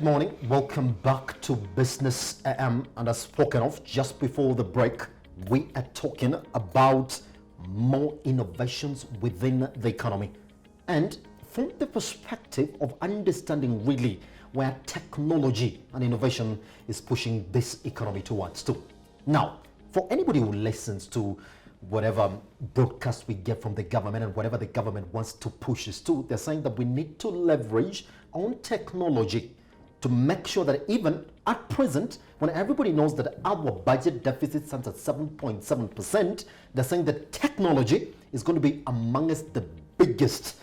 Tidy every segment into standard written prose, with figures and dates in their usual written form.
morning. Welcome back to Business AM. And as spoken of just before the break, we are talking about more innovations within the economy. And from the perspective of understanding really where technology and innovation is pushing this economy towards too. Now, for anybody who listens to whatever broadcast we get from the government and whatever the government wants to push us to, they're saying that we need to leverage on technology to make sure that even at present, when everybody knows that our budget deficit stands at 7.7%, they're saying that technology is going to be amongst the biggest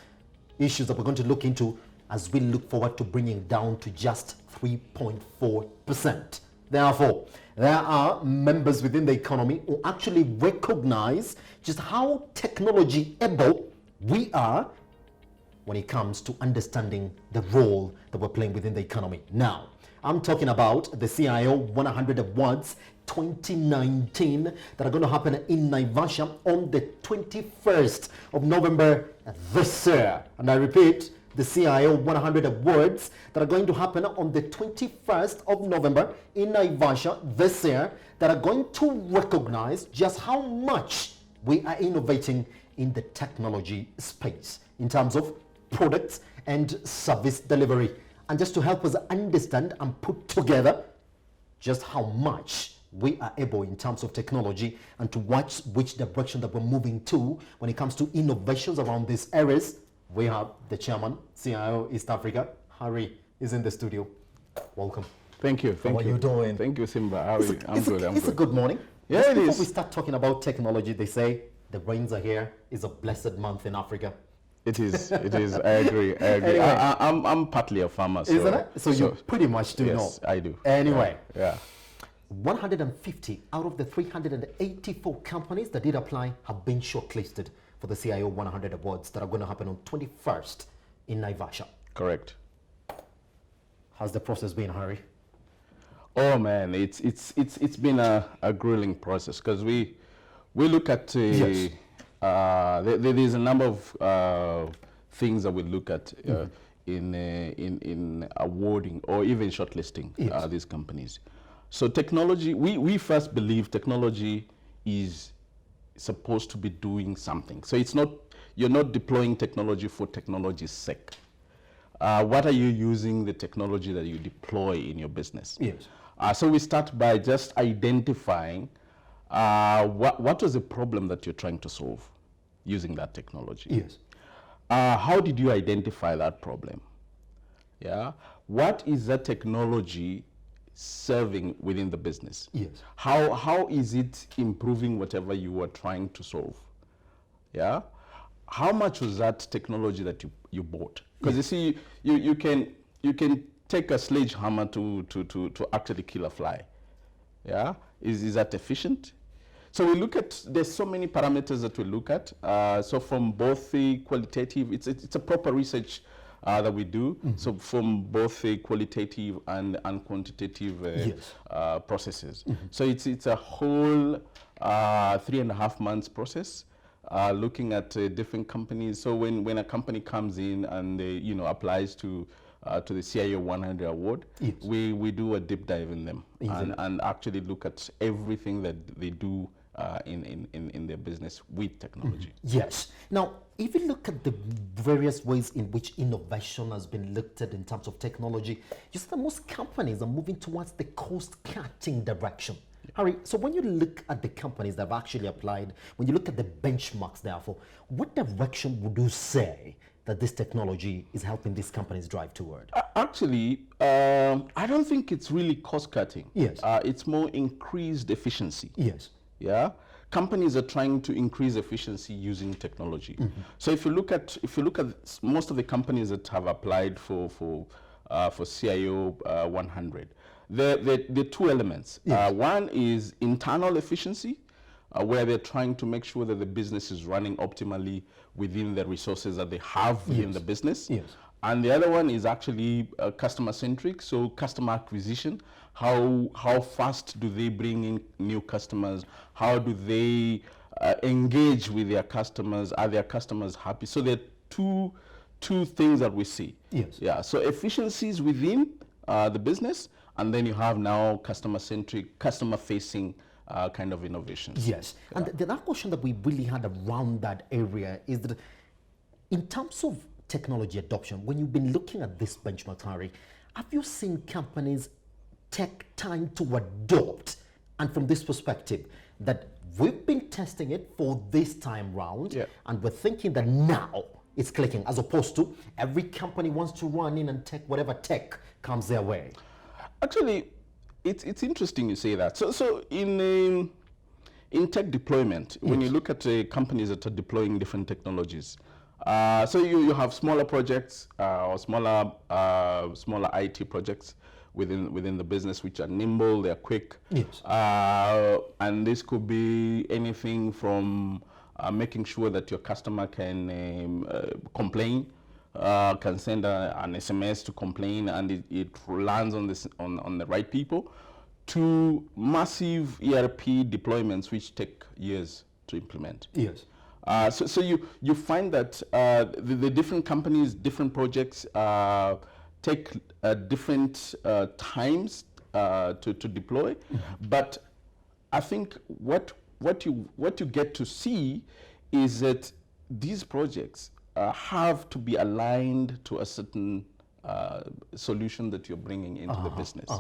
issues that we're going to look into as we look forward to bringing down to just 3.4%. Therefore, there are members within the economy who actually recognize just how technology able we are when it comes to understanding the role that we're playing within the economy. Now, I'm talking about the CIO 100 Awards 2019 that are going to happen in Naivasha on the 21st of November this year. And I repeat, the CIO 100 Awards that are going to happen on the 21st of November in Naivasha this year that are going to recognize just how much we are innovating in the technology space in terms of products and service delivery. And just to help us understand and put together just how much we are able in terms of technology and to watch which direction that we're moving to when it comes to innovations around these areas, we have the chairman, CIO East Africa, HARE, is in the studio. Welcome. Thank you. How are you doing? Thank you, Simba. How are you? I'm good. It's a good morning. Yeah, Just it before is. we start talking about technology, they say the rains are here. It's a blessed month in Africa. It is. It is. I agree. I agree. Anyway. I'm partly a farmer, so, Isn't it? So you pretty much do know. Yes, I do. Anyway. Yeah. 150 out of the 384 companies that did apply have been shortlisted for the CIO 100 Awards that are going to happen on 21st in Naivasha. Correct. How's the process been, Harry? Oh man, it's been a grueling process because we look at Yes. there's a number of things that we look at in awarding or even shortlisting Yes. these companies. So technology, we first believe technology is supposed to be doing something. So it's not, you're not deploying technology for technology's sake. What are you using the technology that you deploy in your business? Yes. So we start by just identifying what was the problem that you're trying to solve using that technology. Yes. How did you identify that problem? Yeah. What is that technology serving within the business? Yes. How is it improving whatever you were trying to solve? Yeah. How much was that technology that you bought? Because you see, you can take a sledgehammer to actually kill a fly. Yeah. Is that efficient? So we look at, there's so many parameters that we look at. So from both the qualitative, it's a proper research that we do. So from both the qualitative and quantitative processes. So it's a whole 3.5 months process. Looking at different companies. So when a company comes in and applies to the CIO 100 award, yes. we do a deep dive in them and actually look at everything that they do in their business with technology. Yes. Now, if you look at the various ways in which innovation has been looked at in terms of technology, you see that most companies are moving towards the cost-cutting direction. Harry, so when you look at the companies that have actually applied, when you look at the benchmarks, therefore, what direction would you say that this technology is helping these companies drive toward? Actually, I don't think it's really cost cutting. Yes. It's more increased efficiency. Yes. Yeah. Companies are trying to increase efficiency using technology. So if you look at most of the companies that have applied for CIO 100, the two elements. Yes. One is internal efficiency, where they're trying to make sure that the business is running optimally within the resources that they have within the business. Yes. And the other one is actually customer centric, so customer acquisition. How fast do they bring in new customers? How do they engage with their customers? Are their customers happy? So there are two things that we see. Yes. Yeah. So efficiencies within the business, and then you have now customer-centric, customer-facing kind of innovations. Yes, and the other question that we really had around that area is that in terms of technology adoption, when you've been looking at this benchmark, HARE, have you seen companies take time to adopt? And from this perspective, that we've been testing it for this time round, and we're thinking that now it's clicking, as opposed to every company wants to run in and take whatever tech comes their way. Actually, it's interesting you say that. So in tech deployment, when you look at companies that are deploying different technologies, so you have smaller projects or smaller IT projects within the business, which are nimble, they're quick. Yes. And this could be anything from making sure that your customer can complain, can send an SMS to complain, and it lands on the right people, to massive ERP deployments which take years to implement. Yes. So you find that the different companies, different projects take different times to deploy, but I think what you get to see is that these projects have to be aligned to a certain solution that you're bringing into the business.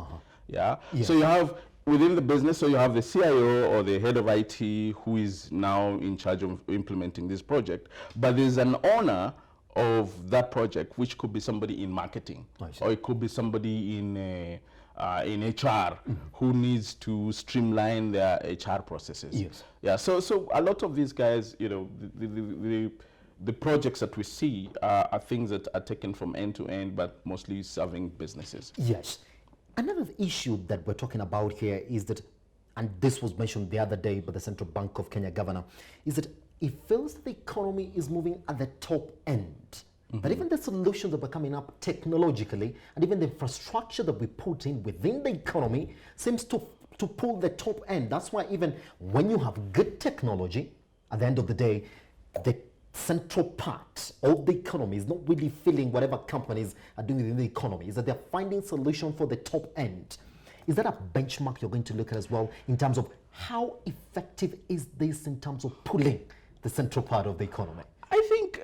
Yeah. Yes. So you have within the business, so you have the CIO or the head of IT who is now in charge of implementing this project, but there's an owner of that project, which could be somebody in marketing, or it could be somebody in HR who needs to streamline their HR processes. Yes. Yeah. So a lot of these guys, you know, the projects that we see are things that are taken from end to end, but mostly serving businesses. Yes. Another issue that we're talking about here is that, and this was mentioned the other day by the Central Bank of Kenya governor, is that it feels that the economy is moving at the top end. But even the solutions that were coming up technologically, and even the infrastructure that we put in within the economy seems to pull the top end. That's why even when you have good technology, at the end of the day, the central part of the economy is not really feeling whatever companies are doing within the economy, is that they're finding solutions for the top end. Is that a benchmark you're going to look at as well in terms of how effective is this in terms of pulling the central part of the economy? I think,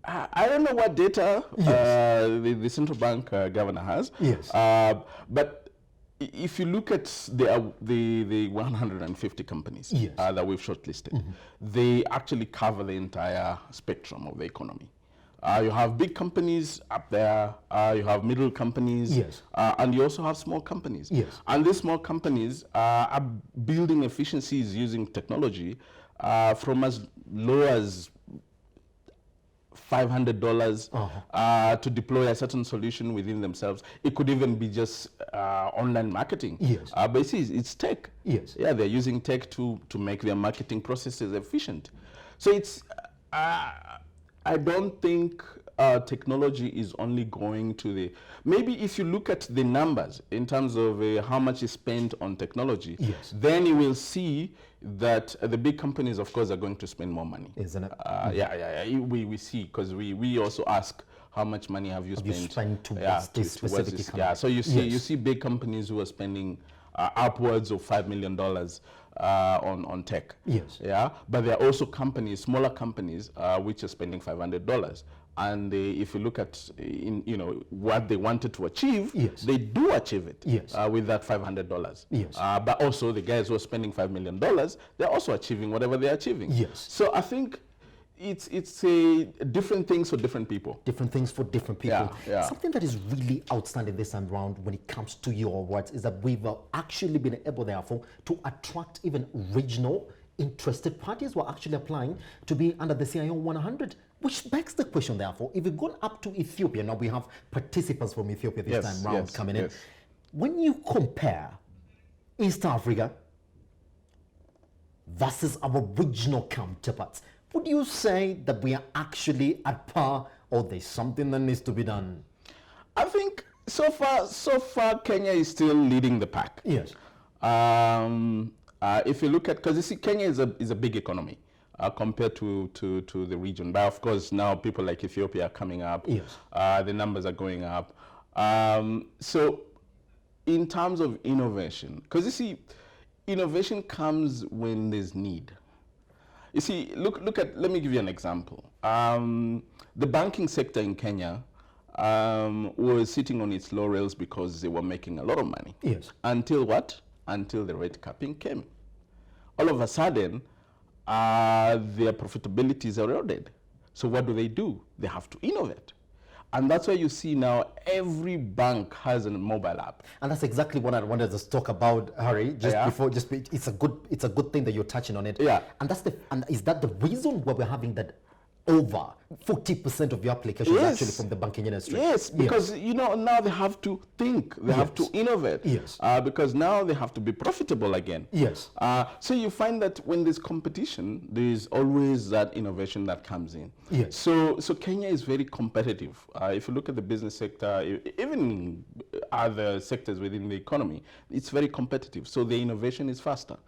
I don't know what data the central bank governor has, but if you look at the 150 companies that we've shortlisted, they actually cover the entire spectrum of the economy. You have big companies up there, you have middle companies, and you also have small companies. And these small companies are building efficiencies using technology from as low as $500 to deploy a certain solution within themselves. It could even be just online marketing. But it's tech. Yeah, they're using tech to make their marketing processes efficient. So it's, I don't think technology is only going to the, maybe if you look at the numbers in terms of how much is spent on technology, then you will see that the big companies, of course, are going to spend more money. Isn't it? We see, because we also ask how much money have you spent towards this specific economy. Yeah, so you see big companies who are spending upwards of $5 million on tech. Yeah, but there are also companies, smaller companies, which are spending $500. And if you look at what they wanted to achieve, they do achieve it with that $500. But also the guys who are spending $5 million, they're also achieving whatever they're achieving. So I think it's different things for different people. Different things for different people. Something that is really outstanding this time around when it comes to your words is that we've actually been able, therefore, to attract even regional interested parties who are actually applying to be under the CIO 100. Which begs the question, therefore, if we've gone up to Ethiopia, now we have participants from Ethiopia this time round coming in. When you compare East Africa versus our regional counterparts, would you say that we are actually at par, or there's something that needs to be done? I think so far Kenya is still leading the pack. If you look at, because you see, Kenya is a big economy. Compared to the region. But of course, now people like Ethiopia are coming up. The numbers are going up. So in terms of innovation, because you see, innovation comes when there's need. You see, look at, let me give you an example. The banking sector in Kenya was sitting on its laurels because they were making a lot of money. Yes. Until what? Until the rate capping came. All of a sudden, their profitability is eroded. So what do? They have to innovate. And that's why you see now every bank has a mobile app. And that's exactly what I wanted to talk about, Harry. Yeah. It's a good thing that you're touching on it. Yeah. And is that the reason why we're having that over 40% of your applications Yes. actually from the banking industry? Yes, because now they have to think, they have to innovate. Yes. Because now they have to be profitable again. Yes. So you find that when there's competition, there's always that innovation that comes in. Yes. So Kenya is very competitive. If you look at the business sector, even other sectors within the economy, it's very competitive. So the innovation is faster.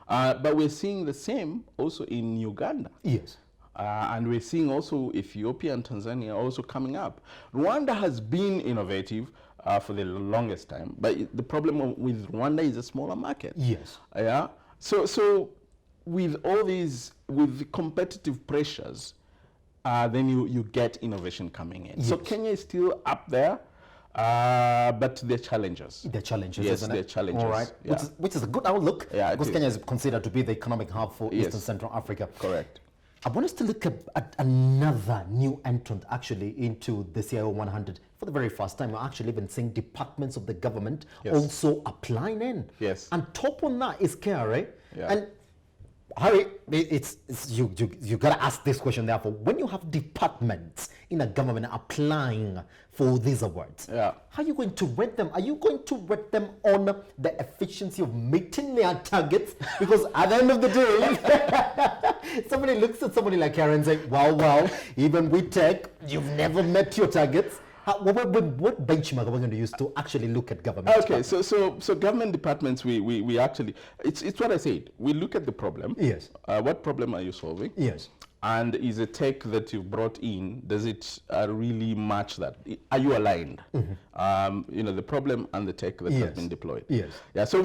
But we're seeing the same also in Uganda. Yes. And we're seeing also Ethiopia and Tanzania also coming up. Rwanda has been innovative for the longest time, but the problem with Rwanda is a smaller market. Yes. Yeah. So with all these, with the competitive pressures, then you get innovation coming in. Yes. So Kenya is still up there. But they're challenges. They're challenges, Yes, isn't they're it? challenges. All right. Yeah. Which is a good outlook, Yeah, it because is. Kenya is considered to be the economic hub for Yes. Eastern Central Africa. Correct. I want us to look at another new entrant actually into the CIO 100 for the very first time. We're actually even seeing departments of the government Yes. also applying in. Yes. And top on that is KRA. Yeah. And Harry, you gotta ask this question. Therefore, when you have departments in a government applying for these awards, Yeah. how are you going to rate them? Are you going to rate them on the efficiency of meeting their targets? Because at the end of the day, somebody looks at somebody like Karen and say, "Wow, even with tech, you've never met your targets." What benchmark are we going to use to actually look at government? Okay, so government departments, we actually, it's what I said. We look at the problem. Yes. What problem are you solving? Yes. And is the tech that you've brought in, does it really match that? Are you aligned? The problem and the tech that has Yes. been deployed. Yes. Yeah. So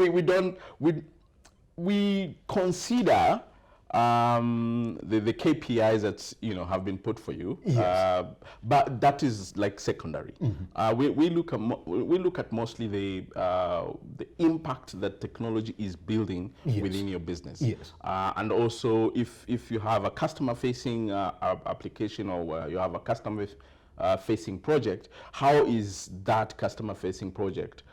we consider the KPIs that have been put for you, Yes. but that is like secondary. We look at mostly the impact that technology is building Yes. within your business. Yes. And also if you have a customer facing application, or you have a customer facing project, how is that customer facing project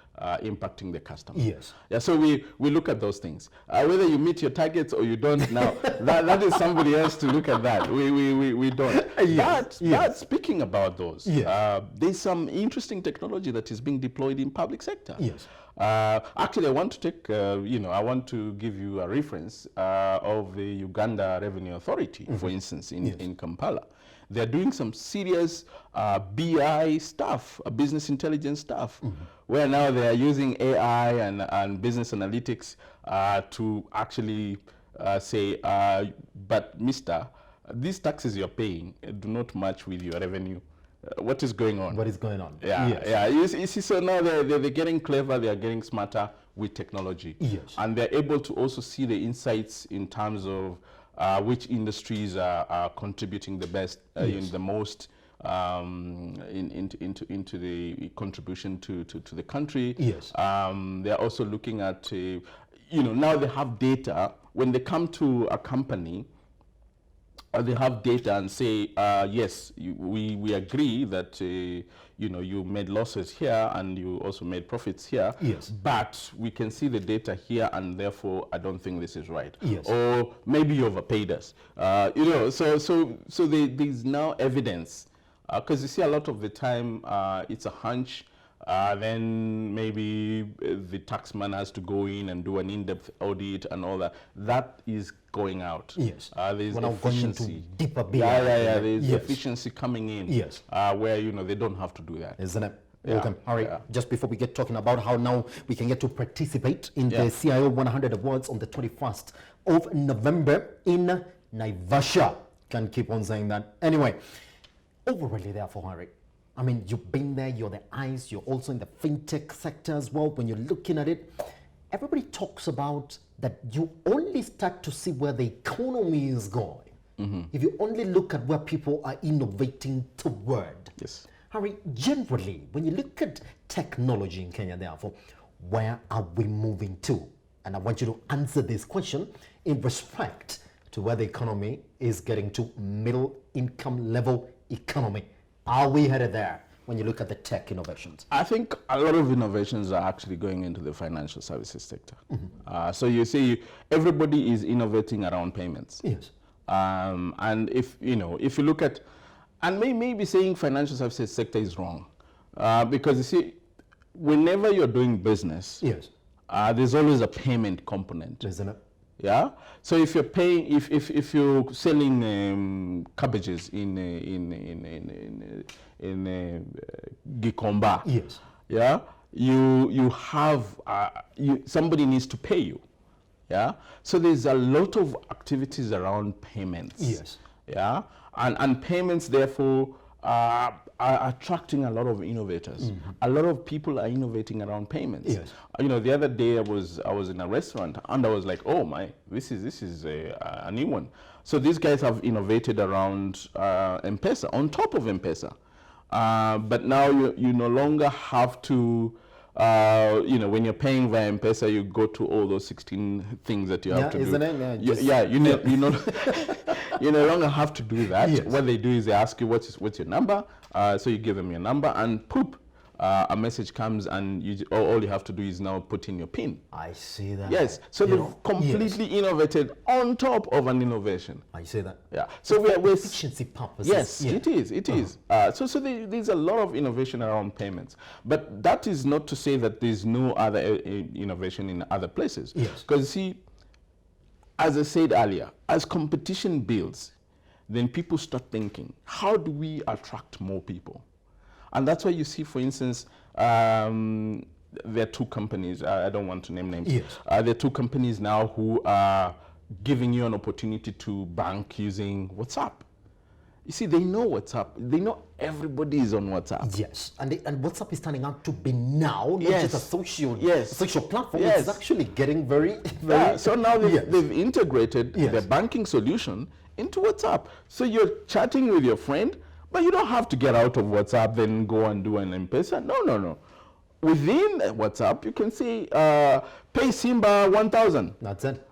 impacting the customer? Yes. Yeah, so we look at those things. Whether you meet your targets or you don't now, that is somebody else to look at that. We don't. Yes. But speaking about those, Yes. there's some interesting technology that is being deployed in public sector. Yes. Actually, I want to take, I want to give you a reference of the Uganda Revenue Authority, for instance, in Kampala. They're doing some serious BI stuff, business intelligence stuff, where now they are using AI and business analytics to actually say, but mister, these taxes you're paying do not match with your revenue. What is going on? What is going on? Yeah, Yes. yeah. You see, so now they're getting clever, they're getting smarter with technology. Yes. And they're able to also see the insights in terms of which industries are contributing the best, Yes. the most into the contribution to the country. Yes. They're also looking at, now they have data. When they come to a company, they have data and say, yes, we agree that you made losses here and you also made profits here. Yes. But we can see the data here, and therefore I don't think this is right. Yes. Or maybe you overpaid us. So there's now evidence, because you see a lot of the time it's a hunch. Then maybe the taxman has to go in and do an in-depth audit and all that. That is going out. Yes. There's We're now going into efficiency. deeper BI. Yeah. There's Yes. efficiency coming in. Yes. Where they don't have to do that. Isn't it? Yeah, Welcome. All right. yeah. Just before we get talking about how now we can get to participate in Yeah. the CIO 100 Awards on the 21st of November in Naivasha. Can keep on saying that. Anyway, overall, therefore, Harry, I mean, you've been there, you're the eyes, you're also in the fintech sector as well. When you're looking at it, everybody talks about that you only start to see where the economy is going if you only look at where people are innovating toward. Yes. Harry, generally, when you look at technology in Kenya, therefore, where are we moving to? And I want you to answer this question in respect to where the economy is getting to, middle income level economy. Are we headed there when you look at the tech innovations? I think a lot of innovations are actually going into the financial services sector. So you see, everybody is innovating around payments. Yes. And if you look at, and maybe saying financial services sector is wrong, because you see, whenever you're doing business, Yes. There's always a payment component. Isn't it? Yeah. So if you're paying, if you're selling cabbages in Gikomba, Yes. yeah, you have somebody needs to pay you. Yeah. So there's a lot of activities around payments. Yes. Yeah. And payments therefore are attracting a lot of innovators. A lot of people are innovating around payments. Yes. The other day I was in a restaurant and I was like, oh my, this is a new one. So these guys have innovated around M-Pesa, on top of M-Pesa. But now you no longer have to, when you're paying via M-Pesa, you go to all those 16 things that you have to isn't do. it? You no longer have to do that. Yes. What they do is they ask you what's your number, so you give them your number, and poop, a message comes, and all you have to do is now put in your PIN. I see that. Yes, so they've completely innovated on top of an innovation. I see that. Yeah, so we're efficiency purposes. yes, it is. So there's a lot of innovation around payments, but that is not to say that there's no other innovation in other places. Yes. Because see, as I said earlier, as competition builds, then people start thinking, how do we attract more people? And that's why you see, for instance, there are two companies, I don't want to name names. Yes. There are two companies now who are giving you an opportunity to bank using WhatsApp. You see, they know WhatsApp. They know everybody is on WhatsApp. Yes, and WhatsApp is turning out to be now not Yes. just a social platform. Yes. It's actually getting very. Yeah, so now they've, Yes. integrated Yes. their banking solution into WhatsApp. So you're chatting with your friend, but you don't have to get out of WhatsApp then go and do an M-Pesa. No. Within WhatsApp, you can say, pay Simba 1,000. That's it.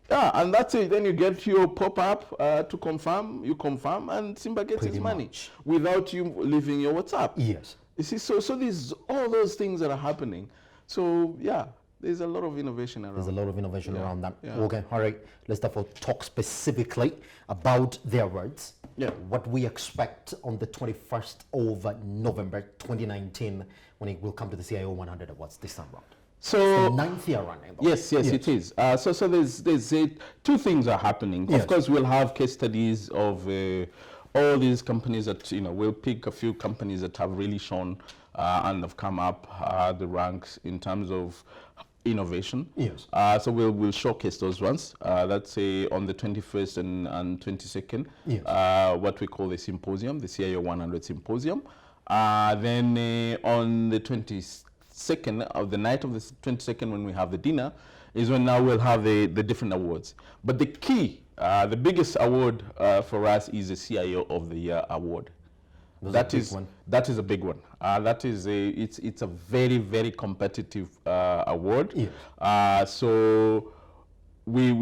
Yeah, and that's it. Then you get your pop-up to confirm. You confirm, and Simba gets Pretty his money much. without you leaving your WhatsApp. Yes. You see, so there's all those things that are happening. So yeah, there's a lot of innovation around. There's a lot of innovation around that. Yeah. Okay, all right. Let's therefore talk specifically about their words. Yeah. What we expect on the 21st of November 2019 when it will come to the CIO 100 Awards this time around. So The 9th year running. yes, it is. So there's two things are happening. Yes. Of course, we'll have case studies of all these companies that we'll pick a few companies that have really shown and have come up the ranks in terms of innovation. Yes. So we'll showcase those ones. That's on the 21st and 22nd. Yes. What we call the symposium, the CIO 100 symposium. Then on the 22nd of the night of the 22nd, when we have the dinner, is when now we'll have the different awards. But the key, the biggest award for us is the CIO of the Year award. That is a big one. That is it's a very, very competitive award. Yes. So we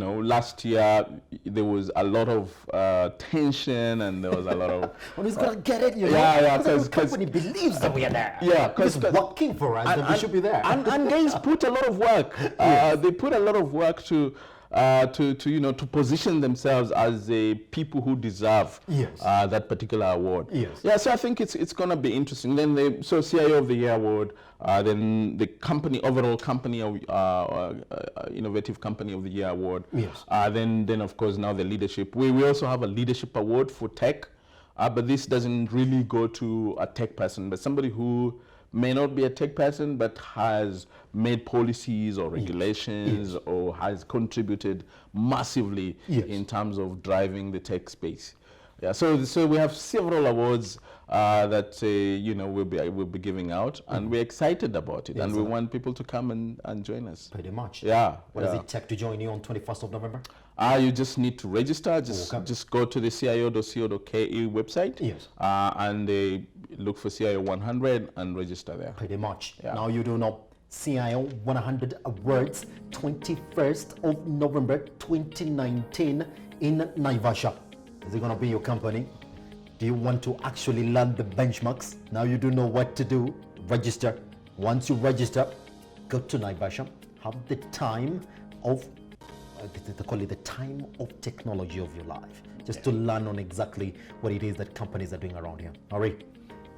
last year there was a lot of tension and there was a lot of Well, he's gonna get it, Yeah, because the company believes that we are there. Yeah, it's working for us, then we should be there. and guys put a lot of work. They put a lot of work to position themselves as people who deserve Yes. that particular award. Yes. Yeah, so I think it's going to be interesting. Then CIO of the Year award, then the overall company innovative company of the year award. Yes. Then of course now the leadership. We also have a leadership award for tech, but this doesn't really go to a tech person, but somebody who may not be a tech person but has made policies or regulations or has contributed massively in terms of driving the tech space. Yeah, so we have several awards that we'll be giving out, and we're excited about it, and we want people to come and join us. Pretty much. Yeah. What does it take to join you on 21st of November? You just need to register. Just go to the CIO.co.ke website. Yes. And look for CIO 100 and register there. Pretty much. Yeah. Now you do know CIO 100 Awards, 21st of November 2019 in Naivasha. Is it going to be your company? Do you want to actually learn the benchmarks? Now you do know what to do. Register. Once you register, go to Naivasha. Have the time of they call it the time of technology of your life, just to learn on exactly what it is that companies are doing around here. All right.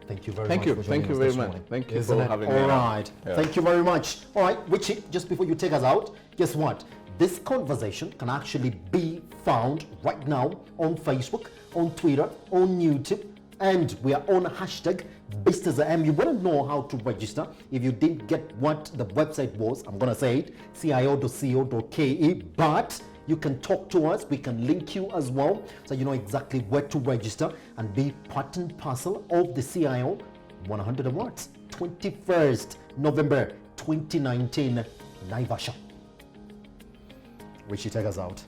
Thank you very much. Thank you very much. Thank you for having me. All right. Yeah. Thank you very much. All right, Richie, just before you take us out, guess what? This conversation can actually be found right now on Facebook, on Twitter, on YouTube, and we are on hashtag #BusinessAM. You want to know how to register. If you didn't get what the website was, I'm going to say it, cio.co.ke, but you can talk to us. We can link you as well, so you know exactly where to register and be part and parcel of the CIO 100 Awards, 21st November 2019, Naivasha. Richie, take us out.